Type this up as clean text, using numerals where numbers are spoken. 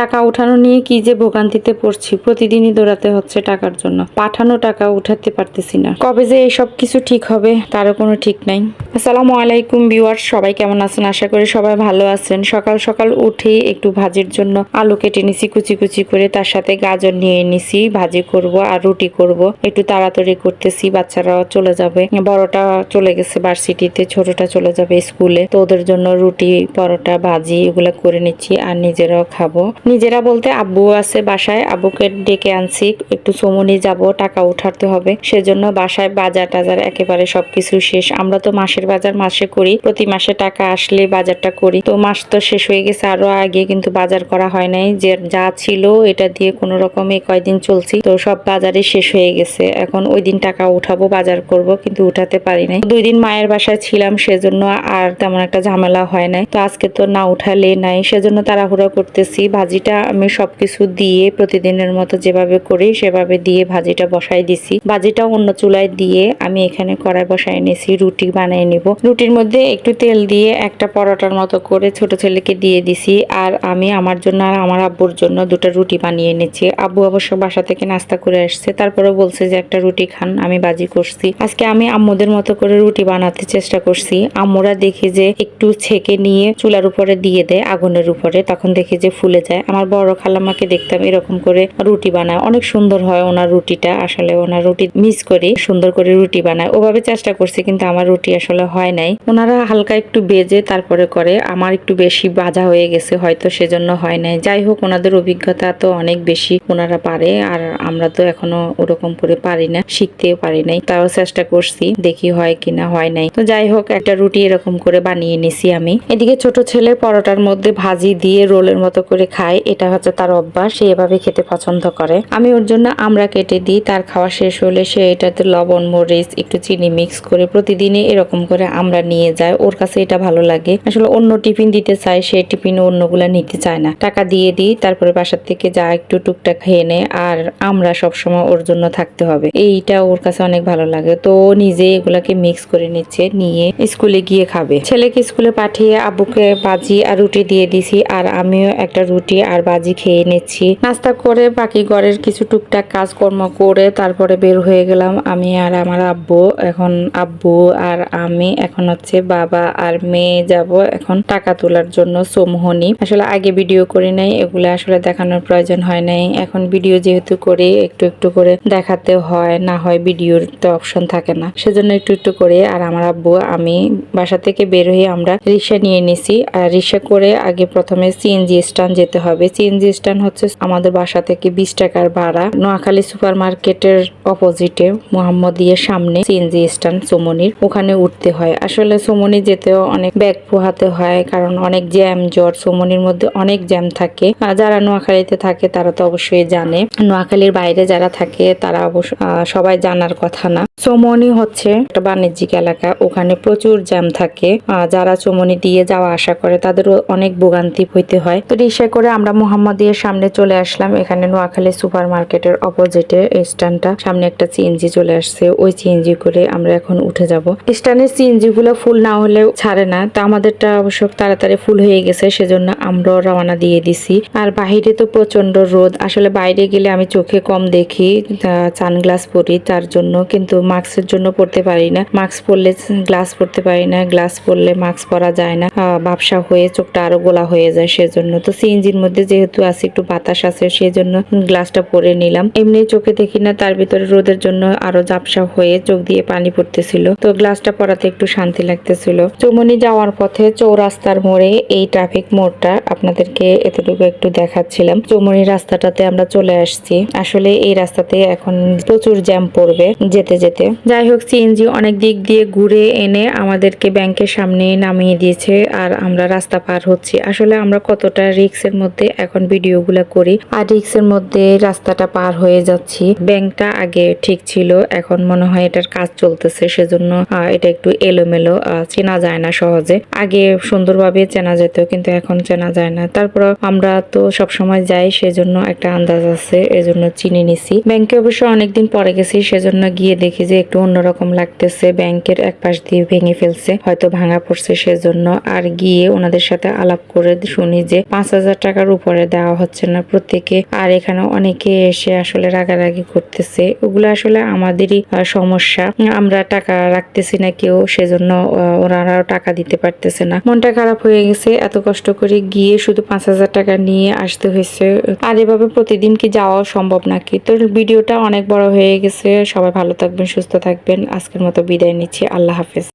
টাকা উঠানো নিয়ে কি যে ভোগান্তিতে পড়ছি, প্রতিদিনই দৌড়াতে হচ্ছে টাকার জন্য। পাঠানো টাকা উঠাতে পারতেছি না। কবে যে এসব কিছু ঠিক হবে তারও কোনো ঠিক নাই। আসসালামু আলাইকুম ভিউয়ার্স, সবাই কেমন আছেন? আশা করি সবাই ভালো আছেন। সকাল সকাল উঠে একটু ভাজির জন্য আলু কেটে নিছি কুচি কুচি করে, তার সাথে গাজর নিয়ে নিছি, ভাজি করব আর রুটি করব। একটু তাড়াতাড়ি করতেছি, বাচ্চারাও চলে যাবে। বড়টা চলে গেছে ভার্সিটিতে, ছোটটা চলে যাবে স্কুলে। তো ওদের জন্য রুটি, পরোটা, ভাজি এগুলো করে নিচ্ছি আর নিজেরাও খাবো। নিজেরা বলতে আব্বু আছে বাসায়, আব্বুকে ডেকে আনছি। একটু সমনি যাব, টাকা উঠাতে হবে, সেজন্য বাসায় বাজার টাজার একেবারে সবকিছু শেষ। আমরা তো মাসের বাজার মাসে করি, প্রতি মাসে টাকা আসলে বাজারটা করি। তো মাস তো শেষ হয়ে গেছে আরো আগে, কিন্তু বাজার করা হয় নাই। যে যা ছিল এটা দিয়ে কোনো রকমে কয়দিন চলছি, তো সব বাজারে শেষ হয়ে গেছে। এখন ওই দিন টাকা উঠাবো, বাজার করব, কিন্তু উঠাতে পারি নাই। 2 দিন মায়ের বাসায় ছিলাম, সেজন্য আর তেমন একটা ঝামেলা হয় নাই। তো আজকে তো না উঠালে নাই, সেজন্য তাড়াহুড়া করতেছি। ভাজিটা আমি সবকিছু দিয়ে প্রতিদিনের মতো যেভাবে করি সেভাবে দিয়ে ভাজিটা বসাই দিছি। ভাজিটা অন্য চুলায় দিয়ে আমি এখানে কড়াই বসাই নিয়েছি, রুটি বানিয়ে নিব। রুটির মধ্যে একটু তেল দিয়ে একটা পরোটার মতো করে ছোট ছেলেকে দিয়ে দিছি, আর আমি আমার জন্য আর আমার আব্বুর জন্য 2টা রুটি বানিয়ে এনেছি। আব্বু অবশ্য বাসা থেকে নাস্তা করে আসছে, তারপরে বলছে যে একটা রুটি খান, আমি ভাজি করছি। আজকে আমি আম্মুদের মতো করে রুটি বানাতে চেষ্টা করছি। আম্মুরা দেখি যে একটু ছেঁকে নিয়ে চুলার উপরে দিয়ে দেয় আগুনের উপরে, তখন দেখি যে ফুলে যায়। আমার বড় খালাম্মাকে দেখতাম এরকম করে রুটি বানায়, অনেক সুন্দর হয় ওনার রুটিটা। আসলে ওনার রুটি মিস করি, সুন্দর করে রুটি বানায়। ওভাবে চেষ্টা করছি, কিন্তু আমার রুটি আসলে হয় নাই। ওনারা হালকা একটু বেজে তারপরে করে, আমার একটু বেশি ভাজা হয়ে গেছে হয়তো, সেজন্য হয় নাই। যাই হোক, ওনাদের অভিজ্ঞতা তো অনেক বেশি, ওনারা পারে, আর আমরা তো এখনো ওরকম করে পারি না, শিখতেও পারি নাই। তাও চেষ্টা করছি, দেখি হয় কিনা, হয় নাই। তো যাই হোক, একটা রুটি এরকম করে বানিয়ে নিছি আমি। এদিকে ছোট ছেলে পরোটার মধ্যে ভাজি দিয়ে রোলের মতো করে খায়, এটা হচ্ছে তার অভ্যাস, সে এভাবে খেতে পছন্দ করে। আমি ওর জন্য আমরা কেটে দিই, তার খাওয়া শেষ হলে সে এটাতে লবণ, মরিচ, একটু চিনি মিক্স করে প্রতিদিনই এরকম করে আমরা নিয়ে যাই। ওর কাছে এটা ভালো লাগে। আসলে অন্য টিফিন দিতে চাই, সেই টিফিন অন্যগুলা নিতে চায় না। টাকা দিয়ে দিই, তারপরে বাসার থেকে যা একটু টুকটাক খেয়ে নেয়, আর আমরা সবসময় ওর জন্য থাকতে হবে, এইটা ওর কাছে অনেক ভালো লাগে। তো নিজে এগুলাকে মিক্স করে নিচ্ছে, নিয়ে স্কুলে গিয়ে খাবে। ছেলেকে স্কুলে পাঠিয়ে আব্বুকে ভাজি আর রুটি দিয়ে দিছি, আর আমিও একটা রুটি আর ভাজি খেয়ে নিচ্ছি। নাস্তা করে বাকি ঘরের কিছু টুকটাক কাজকর্ম করে তারপরে বের হয়ে গেলাম আমি আর আমার আব্বু। এখন আব্বু আর আমি, এখন হচ্ছে বাবা আর মেয়ে যাব এখন টাকা তোলার জন্য সোমহনি। আসলে আগে ভিডিও করি নাই, এগুলো আসলে দেখানোর প্রয়োজন হয় নাই। এখন ভিডিও যেহেতু করি, একটু একটু করে দেখাতে হয়, না হয় ভিডিওর তো অপশন থাকে না, সেজন্য একটু একটু করে। আর আমার আব্বু আমি বাসা থেকে বের হয়ে আমরা রিক্সা নিয়ে নিছি। আর রিক্সা করে আগে প্রথমে সিএনজি স্ট্যান্ড যেতে হবে। সিএনজি স্ট্যান্ড হচ্ছে আমাদের বাসা থেকে 20 টাকার ভাড়া। নোয়াখালী সুপার মার্কেটের অপোজিটে মোহাম্মদিয়ার সামনে সিএনজি স্ট্যান্ড সুমনির, ওখানে উঠতে হয়। আসলে সুমনি যেতেও অনেক ব্যাগ পোহাতে হয়, কারণ অনেক জ্যাম জট, সুমনির মধ্যে অনেক জ্যাম থাকে। যারা নোয়াখালীতে থাকে তারা তো অবশ্যই জানে, নোয়াখালীর বাইরে যারা থাকে তারা অবশ্য সবাই জানার কথা না। চৌমনি হচ্ছে একটা বাণিজ্যিক এলাকা, ওখানে প্রচুর জ্যাম থাকে। যারা চৌমনি দিয়ে যাওয়া আসা করে তাদেরও অনেক ভোগান্তি হইতে হয়। তো রিক্সা করে আমরা মোহাম্মদিয়ার সামনে চলে আসলাম। এখানে নোয়াখালী সুপার মার্কেটের অপোজিটে স্ট্যান্ডটা, সামনে একটা সিএনজি চলে আসছে, ওই সিএনজি করে আমরা এখন উঠে যাব। স্ট্যান্ডের সিএনজি গুলো ফুল না হলে ছাড়ে না, তো আমাদেরটা অবশ্য তাড়াতাড়ি ফুল হয়ে গেছে, সেজন্য আমরাও রওনা দিয়ে দিছি। আর বাহিরে তো প্রচন্ড রোদ, আসলে বাইরে গেলে আমি চোখে কম দেখি, সানগ্লাস পরি তার জন্য, কিন্তু মাস্কের জন্য পড়তে পারি না। মাস্ক পরলে গ্লাস পরতে পারি না, গ্লাস পরলে মাস্ক পরা যায় না, ব্যবসা হয়ে চোখটা আরো গোলা হয়ে যায়। সেজন্য তো সিএনজির মধ্যে যেহেতু আছে একটু বাতাস আছে, সেজন্য গ্লাসটা পরে নিলাম। এমনি চোখে দেখি না, তার ভিতরে রোদের জন্য আরো ঝাপসা হয়ে চোখ দিয়ে পানি পড়তেছিল, তো গ্লাসটা পরাতে একটু শান্তি লাগতেছিল। চৌমনি যাওয়ার পথে চৌরাস্তার মোড়ে, এই ট্রাফিক মোড়টা আপনাদেরকে এতটুকু একটু দেখাচ্ছিলাম। চৌমনি রাস্তাটাতে আমরা চলে আসছি। আসলে এই রাস্তাতে এখন প্রচুর জ্যাম পড়বে যেতে যেতে। যাই হোক, সিএনজি অনেক দিক দিয়ে ঘুরে এনে আমাদেরকে ব্যাংকের সামনে নামিয়ে দিয়েছে, আর আমরা রাস্তা পার হচ্ছি। আসলে আমরা কতটা রিস্কের মধ্যে এখন ভিডিওগুলো করি, আর রিস্কের মধ্যে রাস্তাটা পার হয়ে যাচ্ছি। ব্যাংকটা আগে ঠিক ছিল, এখন মনে হয় এটার কাজ চলতেছে, সেজন্য এটা একটু এলোমেলো, চেনা যায় না সহজে। আগে সুন্দরভাবে চেনা যেত, কিন্তু এখন চেনা যায় না। তারপর আমরা তো সবসময় যাই, সেজন্য একটা আন্দাজ আছে, এজন্য চিনি নিছি। ব্যাংকে অবশ্য অনেকদিন পরে গেছি, সেজন্য গিয়ে দেখি যে একটু অন্যরকম লাগতেছে। ব্যাংকের এক পাশ দিয়ে ভেঙে ফেলছে, হয়তো ভাঙা পড়ছে, সেজন্য। আর গিয়ে ওনাদের সাথে আলাপ করে শুনি যে 5,000 টাকার উপরে দেওয়া হচ্ছে না প্রত্যেকে। আর এখানে অনেকে এসে আসলে রাগারাগি করতেছে, ওগুলো আসলে আমাদেরই সমস্যা। আমরা টাকা রাখতেছি না কেউ, সেজন্য ওনারাও টাকা দিতে পারতেছে না। মনটা খারাপ হয়ে গেছে, এত কষ্ট করে গিয়ে শুধু 5,000 টাকা নিয়ে আসতে হয়েছে। আর এভাবে প্রতিদিন কি যাওয়া সম্ভব নাকি? তো ভিডিওটা অনেক বড় হয়ে গেছে। সবাই ভালো থাকবেন, সুস্থ থাকবেন। আজকের মতো বিদায় নিচ্ছি। আল্লাহ হাফেজ।